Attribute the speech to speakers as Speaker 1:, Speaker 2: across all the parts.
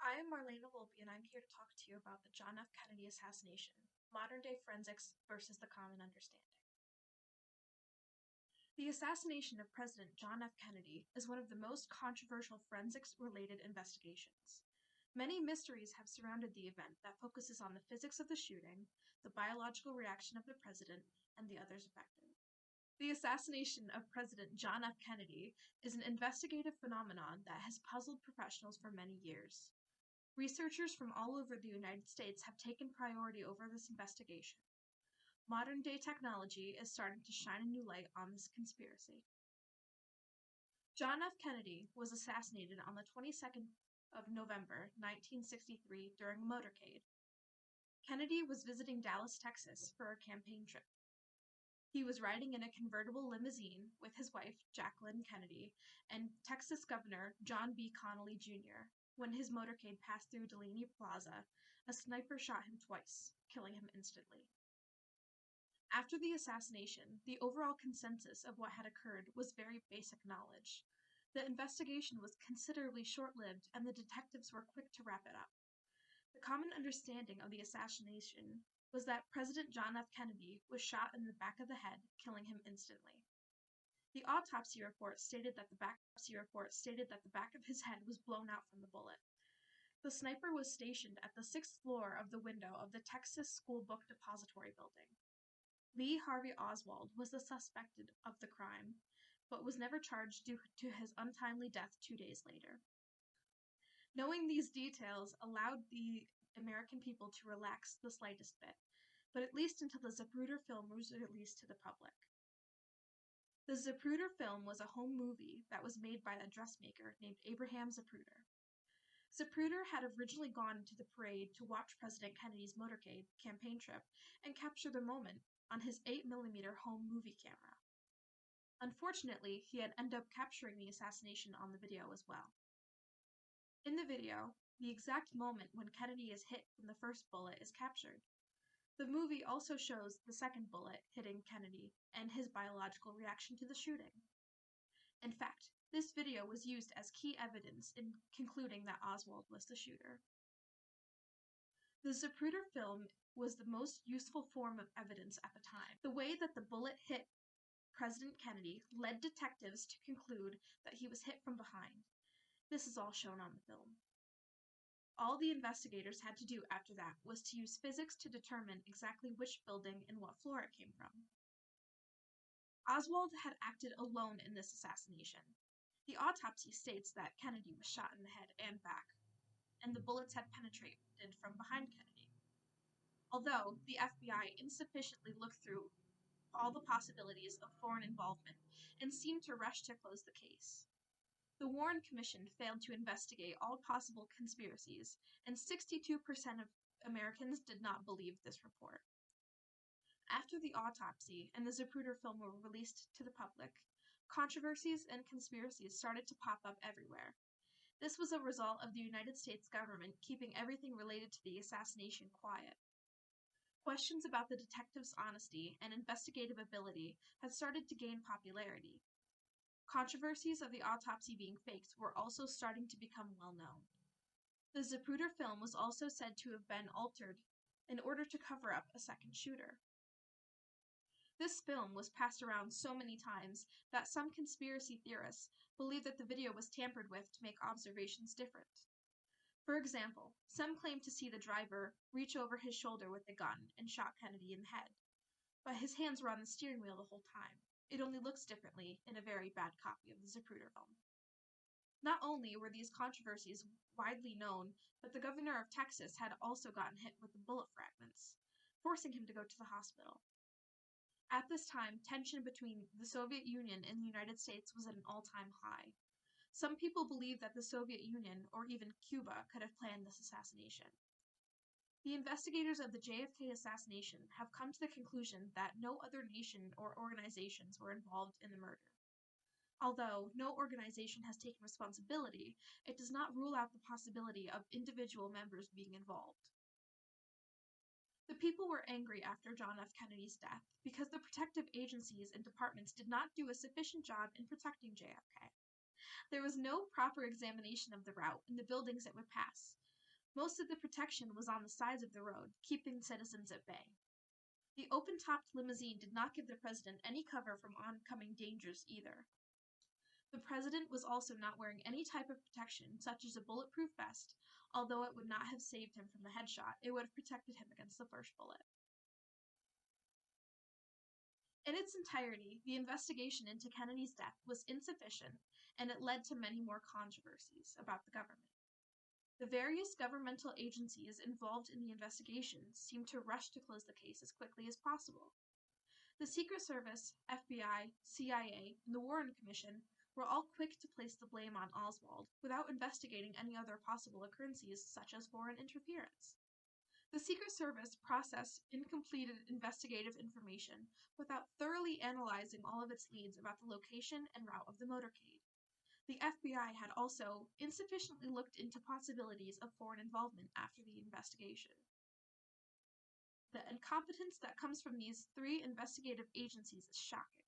Speaker 1: I am Marlena Volpe, and I'm here to talk to you about the John F. Kennedy assassination, modern-day forensics versus the common understanding. The assassination of President John F. Kennedy is one of the most controversial forensics-related investigations. Many mysteries have surrounded the event that focuses on the physics of the shooting, the biological reaction of the president, and the others affected. The assassination of President John F. Kennedy is an investigative phenomenon that has puzzled professionals for many years. Researchers from all over the United States have taken priority over this investigation. Modern-day technology is starting to shine a new light on this conspiracy. John F. Kennedy was assassinated on the 22nd of November, 1963 during a motorcade. Kennedy was visiting Dallas, Texas for a campaign trip. He was riding in a convertible limousine with his wife, Jacqueline Kennedy, and Texas Governor John B. Connally, Jr. When his motorcade passed through Delaney Plaza, a sniper shot him twice, killing him instantly. After the assassination, the overall consensus of what had occurred was very basic knowledge. The investigation was considerably short-lived, and the detectives were quick to wrap it up. The common understanding of the assassination was that President John F. Kennedy was shot in the back of the head, killing him instantly. The autopsy report stated that the back of his head was blown out from the bullet. The sniper was stationed at the 6th floor of the window of the Texas School Book Depository building. Lee Harvey Oswald was the suspected of the crime, but was never charged due to his untimely death 2 days later. Knowing these details allowed the American people to relax the slightest bit, but at least until the Zapruder film was released to the public. The Zapruder film was a home movie that was made by a dressmaker named Abraham Zapruder. Zapruder had originally gone to the parade to watch President Kennedy's motorcade campaign trip and capture the moment on his 8mm home movie camera. Unfortunately, he had ended up capturing the assassination on the video as well. In the video, the exact moment when Kennedy is hit from the first bullet is captured. The movie also shows the second bullet hitting Kennedy and his biological reaction to the shooting. In fact, this video was used as key evidence in concluding that Oswald was the shooter. The Zapruder film was the most useful form of evidence at the time. The way that the bullet hit President Kennedy led detectives to conclude that he was hit from behind. This is all shown on the film. All the investigators had to do after that was to use physics to determine exactly which building and what floor it came from. Oswald had acted alone in this assassination. The autopsy states that Kennedy was shot in the head and back, and the bullets had penetrated from behind Kennedy. Although the FBI insufficiently looked through all the possibilities of foreign involvement and seemed to rush to close the case. The Warren Commission failed to investigate all possible conspiracies, and 62% of Americans did not believe this report. After the autopsy and the Zapruder film were released to the public, controversies and conspiracies started to pop up everywhere. This was a result of the United States government keeping everything related to the assassination quiet. Questions about the detectives' honesty and investigative ability had started to gain popularity. Controversies of the autopsy being faked were also starting to become well known. The Zapruder film was also said to have been altered in order to cover up a second shooter. This film was passed around so many times that some conspiracy theorists believe that the video was tampered with to make observations different. For example, some claim to see the driver reach over his shoulder with a gun and shot Kennedy in the head, but his hands were on the steering wheel the whole time. It only looks differently in a very bad copy of the Zapruder film. Not only were these controversies widely known, but the governor of Texas had also gotten hit with the bullet fragments, forcing him to go to the hospital. At this time, tension between the Soviet Union and the United States was at an all-time high. Some people believe that the Soviet Union, or even Cuba, could have planned this assassination. The investigators of the JFK assassination have come to the conclusion that no other nation or organizations were involved in the murder. Although no organization has taken responsibility, it does not rule out the possibility of individual members being involved. The people were angry after John F. Kennedy's death because the protective agencies and departments did not do a sufficient job in protecting JFK. There was no proper examination of the route and the buildings it would pass. Most of the protection was on the sides of the road, keeping citizens at bay. The open-topped limousine did not give the president any cover from oncoming dangers either. The president was also not wearing any type of protection, such as a bulletproof vest. Although it would not have saved him from the headshot, it would have protected him against the first bullet. In its entirety, the investigation into Kennedy's death was insufficient, and it led to many more controversies about the government. The various governmental agencies involved in the investigation seemed to rush to close the case as quickly as possible. The Secret Service, FBI, CIA, and the Warren Commission were all quick to place the blame on Oswald without investigating any other possible occurrences such as foreign interference. The Secret Service processed incomplete investigative information without thoroughly analyzing all of its leads about the location and route of the motorcade. The FBI had also insufficiently looked into possibilities of foreign involvement after the investigation. The incompetence that comes from these three investigative agencies is shocking.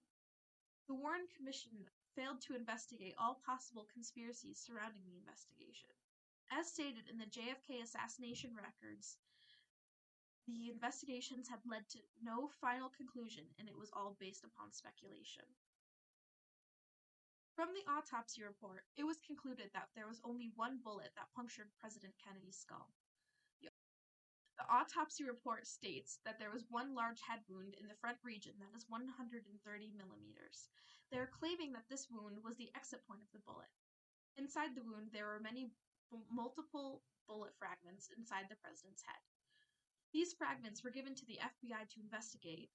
Speaker 1: The Warren Commission failed to investigate all possible conspiracies surrounding the investigation. As stated in the JFK assassination records, the investigations had led to no final conclusion, and it was all based upon speculation. From the autopsy report, it was concluded that there was only one bullet that punctured President Kennedy's skull. The autopsy report states that there was one large head wound in the front region that is 130 millimeters. They are claiming that this wound was the exit point of the bullet. Inside the wound, there were multiple bullet fragments inside the president's head. These fragments were given to the FBI to investigate.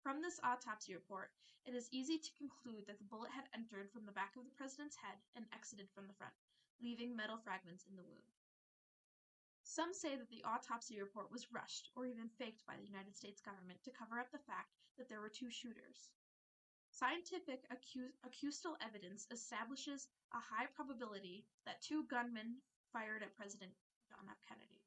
Speaker 1: From this autopsy report, it is easy to conclude that the bullet had entered from the back of the president's head and exited from the front, leaving metal fragments in the wound. Some say that the autopsy report was rushed or even faked by the United States government to cover up the fact that there were two shooters. Scientific acoustal evidence establishes a high probability that two gunmen fired at President John F. Kennedy.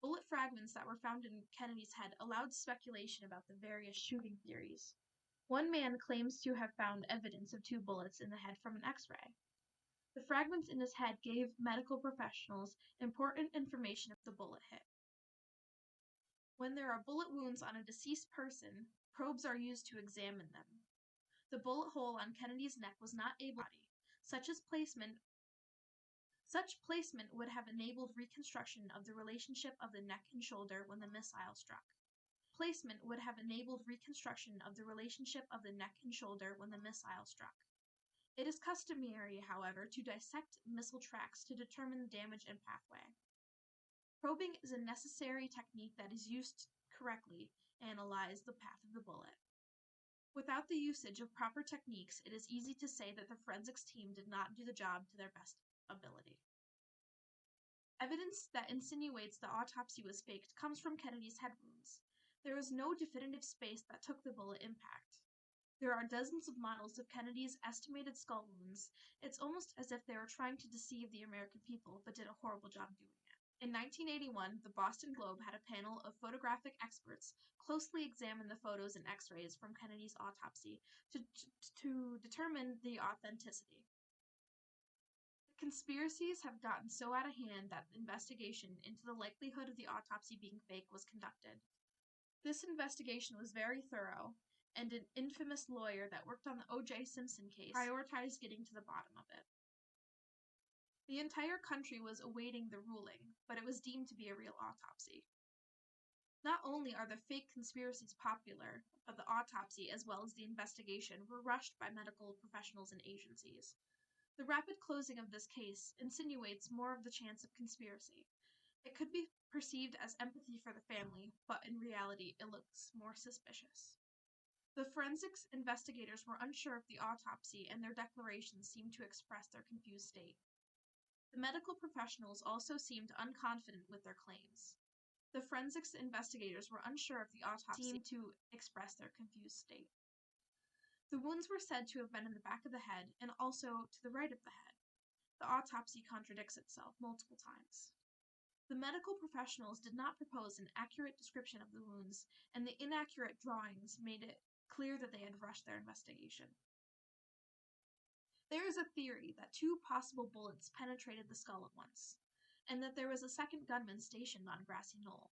Speaker 1: Bullet fragments that were found in Kennedy's head allowed speculation about the various shooting theories. One man claims to have found evidence of two bullets in the head from an X-ray. The fragments in his head gave medical professionals important information if the bullet hit. When there are bullet wounds on a deceased person, probes are used to examine them. The bullet hole on Kennedy's neck was not able to be Such placement would have enabled reconstruction of the relationship of the neck and shoulder when the missile struck. It is customary, however, to dissect missile tracks to determine the damage and pathway. Probing is a necessary technique that is used correctly to analyze the path of the bullet. Without the usage of proper techniques, it is easy to say that the forensics team did not do the job to their best ability. Evidence that insinuates the autopsy was faked comes from Kennedy's head wounds. There is no definitive space that took the bullet impact. There are dozens of models of Kennedy's estimated skull wounds. It's almost as if they were trying to deceive the American people, but did a horrible job doing it. In 1981, the Boston Globe had a panel of photographic experts closely examine the photos and x-rays from Kennedy's autopsy to determine the authenticity. Conspiracies have gotten so out of hand that the investigation into the likelihood of the autopsy being fake was conducted. This investigation was very thorough, and an infamous lawyer that worked on the O.J. Simpson case prioritized getting to the bottom of it. The entire country was awaiting the ruling, but it was deemed to be a real autopsy. Not only are the fake conspiracies popular, but the autopsy as well as the investigation were rushed by medical professionals and agencies. The rapid closing of this case insinuates more of the chance of conspiracy. It could be perceived as empathy for the family, but in reality it looks more suspicious. The forensics investigators were unsure of the autopsy, and their declarations seemed to express their confused state. The medical professionals also seemed unconfident with their claims. The forensics investigators were unsure of the autopsy, seemed to express their confused state. The wounds were said to have been in the back of the head and also to the right of the head. The autopsy contradicts itself multiple times. The medical professionals did not propose an accurate description of the wounds, and the inaccurate drawings made it clear that they had rushed their investigation. There is a theory that two possible bullets penetrated the skull at once. and that there was a second gunman stationed on Grassy Knoll.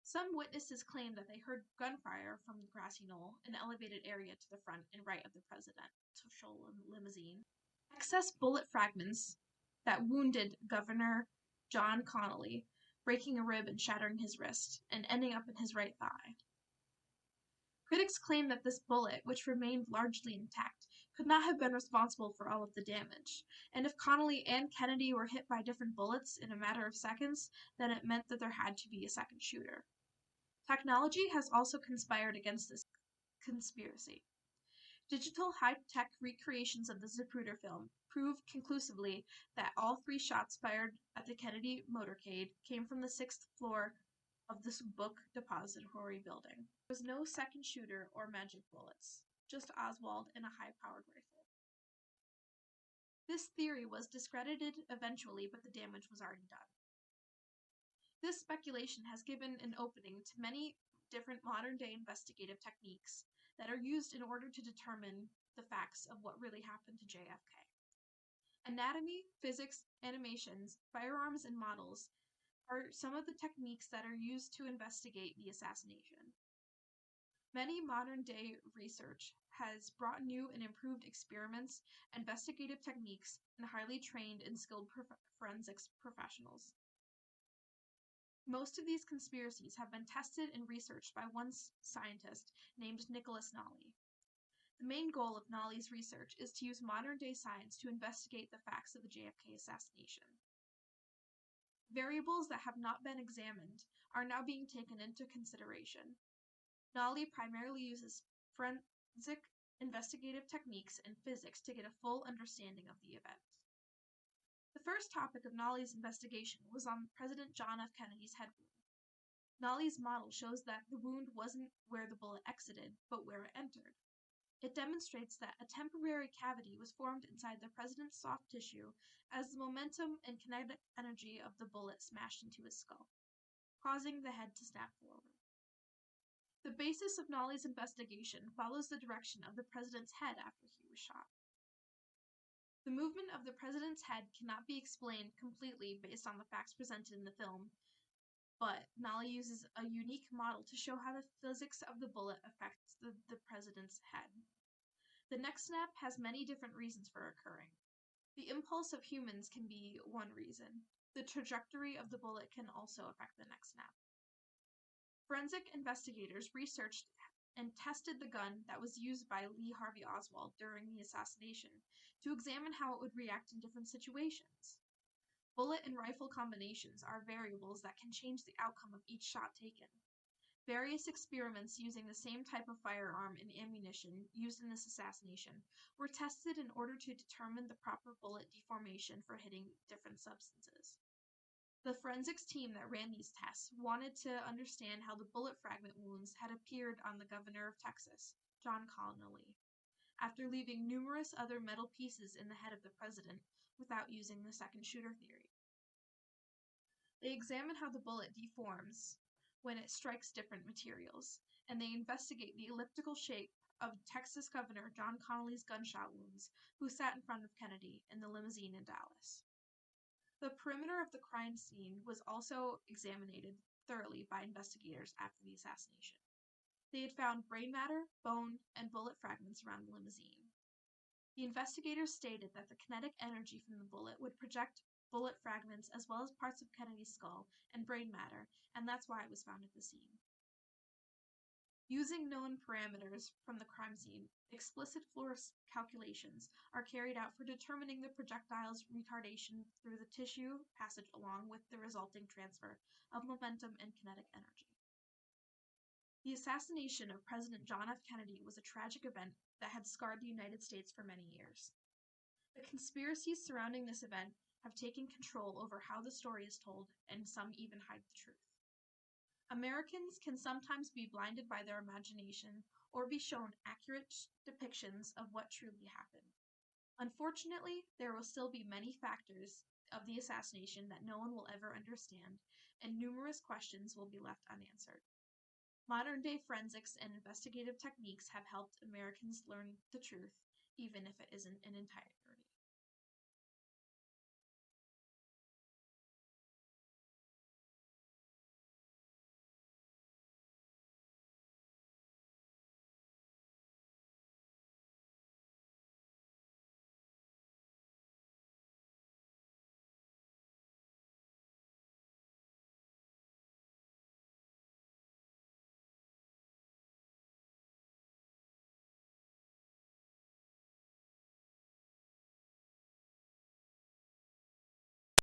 Speaker 1: Some witnesses claimed that they heard gunfire from the Grassy Knoll, an elevated area to the front and right of the presidential limousine. Excess bullet fragments that wounded Governor John Connally, breaking a rib and shattering his wrist, and ending up in his right thigh. Critics claim that this bullet, which remained largely intact, could not have been responsible for all of the damage, and if Connally and Kennedy were hit by different bullets in a matter of seconds, then it meant that there had to be a second shooter. Technology has also conspired against this conspiracy. Digital high-tech recreations of the Zapruder film proved conclusively that all 3 shots fired at the Kennedy motorcade came from the 6th floor of the book depository building. There was no second shooter or magic bullets, just Oswald and a high-powered rifle. This theory was discredited eventually, but the damage was already done. This speculation has given an opening to many different modern-day investigative techniques that are used in order to determine the facts of what really happened to JFK. Anatomy, physics, animations, firearms, and models are some of the techniques that are used to investigate the assassination. Many modern-day research has brought new and improved experiments, investigative techniques, and highly trained and skilled forensics professionals. Most of these conspiracies have been tested and researched by one scientist named Nicholas Nally. The main goal of Nally's research is to use modern-day science to investigate the facts of the JFK assassination. Variables that have not been examined are now being taken into consideration. Nally primarily uses forensic investigative techniques and physics to get a full understanding of the event. The first topic of Nally's investigation was on President John F. Kennedy's head wound. Nally's model shows that the wound wasn't where the bullet exited, but where it entered. It demonstrates that a temporary cavity was formed inside the president's soft tissue as the momentum and kinetic energy of the bullet smashed into his skull, causing the head to snap forward. The basis of Nally's investigation follows the direction of the president's head after he was shot. The movement of the president's head cannot be explained completely based on the facts presented in the film, but Nally uses a unique model to show how the physics of the bullet affects the president's head. The neck snap has many different reasons for occurring. The impulse of humans can be one reason. The trajectory of the bullet can also affect the neck snap. Forensic investigators researched and tested the gun that was used by Lee Harvey Oswald during the assassination to examine how it would react in different situations. Bullet and rifle combinations are variables that can change the outcome of each shot taken. Various experiments using the same type of firearm and ammunition used in this assassination were tested in order to determine the proper bullet deformation for hitting different substances. The forensics team that ran these tests wanted to understand how the bullet fragment wounds had appeared on the governor of Texas, John Connally, after leaving numerous other metal pieces in the head of the president without using the second shooter theory. They examine how the bullet deforms when it strikes different materials, and they investigate the elliptical shape of Texas Governor John Connally's gunshot wounds, who sat in front of Kennedy in the limousine in Dallas. The perimeter of the crime scene was also examined thoroughly by investigators after the assassination. They had found brain matter, bone, and bullet fragments around the limousine. The investigators stated that the kinetic energy from the bullet would project bullet fragments as well as parts of Kennedy's skull and brain matter, and that's why it was found at the scene. Using known parameters from the crime scene, explicit force calculations are carried out for determining the projectile's retardation through the tissue passage along with the resulting transfer of momentum and kinetic energy. The assassination of President John F. Kennedy was a tragic event that had scarred the United States for many years. The conspiracies surrounding this event have taken control over how the story is told, and some even hide the truth. Americans can sometimes be blinded by their imagination or be shown accurate depictions of what truly happened. Unfortunately, there will still be many factors of the assassination that no one will ever understand, and numerous questions will be left unanswered. Modern-day forensics and investigative techniques have helped Americans learn the truth, even if it isn't an entire